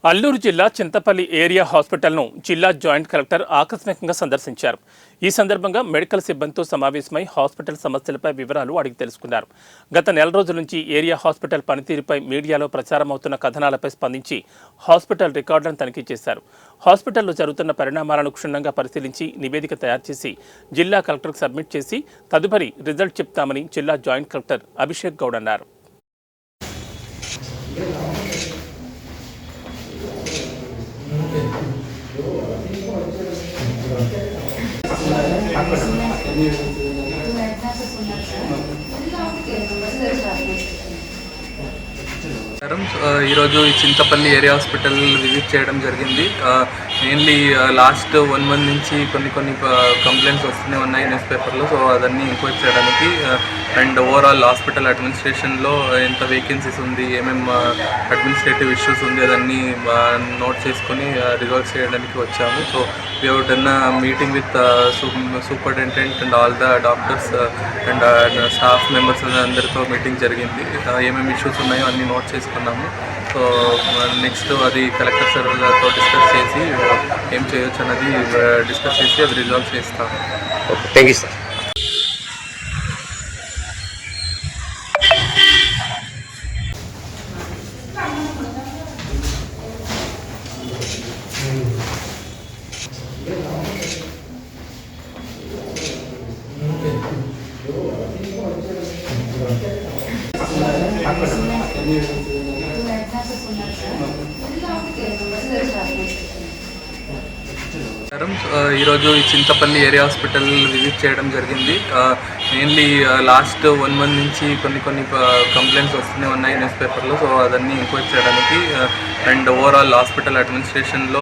అల్లూరు జిల్లా చింతపల్లి ఏరియా హాస్పిటల్ను జిల్లా joint collector ఆకస్మికంగా సందర్శించారు. ఈ సందర్భంగా మెడికల్ సిబ్బందితో సమావేశమై హాస్పిటల్ సమస్యలపై వివరాలు అడిగి తెలుసుకున్నారు. గత నెల రోజుల నుంచి ఏరియా హాస్పిటల్ పనితీరుపై మీడియాలో ప్రచారమవుతున్న కథనాలపై స్పందించి హాస్పిటల్ రికార్డులను తనిఖీ చేశారు. హాస్పిటల్లో జరుగుతున్న పరిణామాలను క్షుణ్ణంగా పరిశీలించి నివేదిక తయారు చేసి జిల్లా కలెక్టర్కు సబ్మిట్ చేసి తదుపరి రిజల్ట్ చెప్తామని జిల్లా జాయింట్ కలెక్టర్ అభిషేక్ గౌడ్ అన్నారు. ఈరోజు ఈ చింతపల్లి ఏరియా హాస్పిటల్ విజిట్ చేయడం జరిగింది. మెయిన్లీ లాస్ట్ 1 month నుంచి కొన్ని కంప్లైంట్స్ వస్తూనే ఉన్నాయి న్యూస్ పేపర్లో. సో అదన్నీ ఎంక్వైరీ చేయడానికి అండ్ ఓవరాల్ హాస్పిటల్ అడ్మినిస్ట్రేషన్లో ఎంత వేకెన్సీస్ ఉంది, ఏమేమి అడ్మినిస్ట్రేటివ్ ఇష్యూస్ ఉంది, అదన్నీ నోట్ చేసుకొని రిజాల్వ్ చేయడానికి వచ్చాము. So we have done meeting with superintendent and all the doctors and staff members అందరితో మీటింగ్ జరిగింది. ఏమేమి ఇష్యూస్ ఉన్నాయో అన్నీ నోట్ చేసుకున్నాము. సో నెక్స్ట్ అది కలెక్టర్ సార్తో డిస్కస్ చేసి ఏం చేయొచ్చు అన్నది డిస్కస్ చేసి అది రిజాల్వ్ చేస్తాము. Okay, thank you sir. ఈరోజు ఈ చింతపల్లి ఏరియా హాస్పిటల్ విజిట్ చేయడం జరిగింది. మెయిన్లీ లాస్ట్ 1 month నుంచి కొన్ని కంప్లైంట్స్ వస్తూనే ఉన్నాయి న్యూస్ పేపర్లో. సో అదన్నీ ఎంక్వైరీ చేయడానికి అండ్ ఓవరాల్ హాస్పిటల్ అడ్మినిస్ట్రేషన్లో